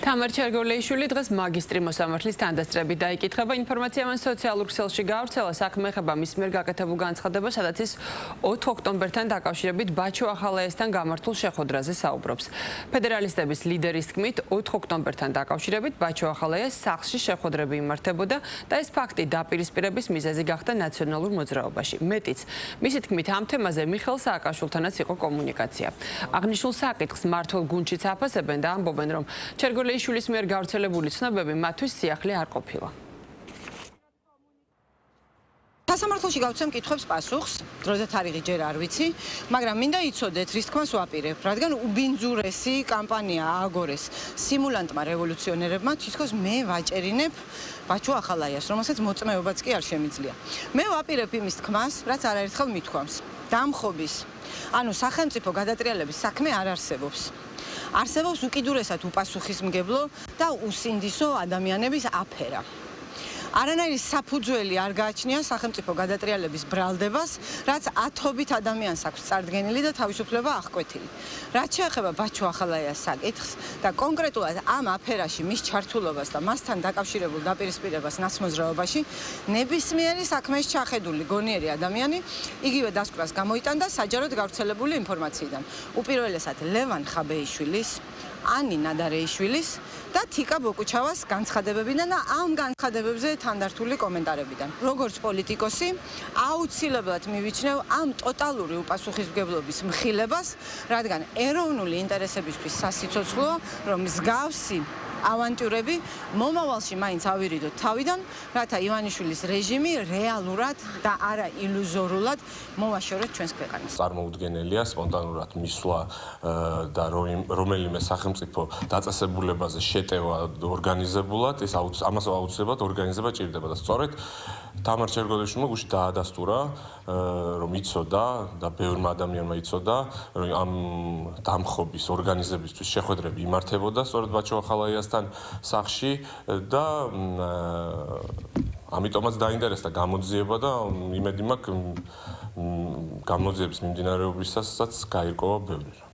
თამარ ჩერგოლეიშვილი დღეს მაგისტრი მოსამართლის თანდასწრებით დაიკითხება. ინფორმაცია მან სოციალურ ქსელში გაავრცელა. საქმე ეხება მის მიერ გაკეთებულ განცხადებას, სადაც ის 4 ოქტომბერთან დაკავშირებით ბაჩო ახალაიასთან გამართულ შეხვედრაზე საუბრობს. ფედერალისტების ლიდერის თქმით, 4 ოქტომბერთან დაკავშირებით ბაჩო ახალაიას სახლში შეხვედრები იმართებოდა და ეს ფაქტი დაპირისპირების მიზეზი გახდა ნაციონალურ მოძრაობაში. მეტიც, მისი თქმით, ამ თემაზე მიხეილ სააკაშვილთანაც იყო კომუნიკაცია. აღნიშნულ საკითხს მმართველ გუნდშიც აფასებენ და ამბობენ, რომ ჩერგოლეიშვილის მიერ გავრცელებული ცნობები მათთვის სიახლე არ ყოფილა. სასამართლოში გავცემ კითხვებს პასუხს, დროზე თარიღი ჯერ არ ვიცი, მაგრამ მინდა იცოდეთ, რის თქმას ვაპირებ, რადგან უბინძურესი კამპანია ააგორეს სიმულანტმა რევოლუციონერებმა, თითქოს მე ვაჭერინებ ბაჩო ახალაიას, რომელსაც მოწმეობაც კი არ შემიძლია. მე ვაპირებ იმის თქმას, რაც არაერთხელ მithქვამს. დამხობის, ანუ სახელმწიფო გადატრიალების საქმე არ არსებობს. არსებობს უკიდურესად უპასუხისმგებლო და უსინდისო ადამიანების აფერა. არანაირი საფუძველი არ გააჩნია სახელმწიფო გადატრიალების ბრალდებას, რაც ათობით ადამიანს აქვს წარდგენილი და თავისუფლება აღკვეთილი. რაც შეეხება ბაჩო ახალაიას საკითხს და კონკრეტულად ამ აფერაში მის ჩართულობას და მასთან დაკავშირებულ დაპირისპირებას ნაცმოძრაობაში, ნებისმიერი საქმეში ჩახედული გონიერი ადამიანი იგივე დასკვნას გამოიტანდა საჯაროდ გავრცელებული ინფორმაციიდან. უპირველესად ლევან ხაბეიშვილის, ანი ნადარეიშვილის და თიკა ბოკუჩავას განცხადებებიდან და ამ განცხადებებზე თანდართული კომენტარებიდან. როგორც პოლიტიკოსი, აუცილებლად მივიჩნევ ამ ტოტალური უპასუხისმგებლობის მხილებას, რადგან ეროვნული ინტერესებისთვის სასიცოცხლოა, რომ მსგავსი ავანტიურები მომავალში მაინც ავირიდოთ თავიდან, რათა ივანიშვილის რეჟიმი რეალურად და არა ილუზორულად მოვაშოროთ ჩვენს ქვეყანას. წარმოუდგენელია სპონტანურად მისვლა და რომელიმე სახელმწიფო დაწესებულებაზე შეტევა ორგანიზებულად, ეს ამას აუცილებლად ორგანიზება ჭირდება და სწორედ თამარ ჩერგოლეიშვილმა გუშინ დაადასტურა, რომ იცოდა და ბევრმა ადამიანმა იცოდა, რომ ამ დამხობის ორგანიზებისთვის შეხვედრები იმართებოდა სწორედ ბაჩო ახალაიასთან სახლში და ამიტომაც დაინტერესდა გამოძიება და იმედი მაქვს გამოძიების მიმდინარეობისასაც გაირკვევა ბევრი.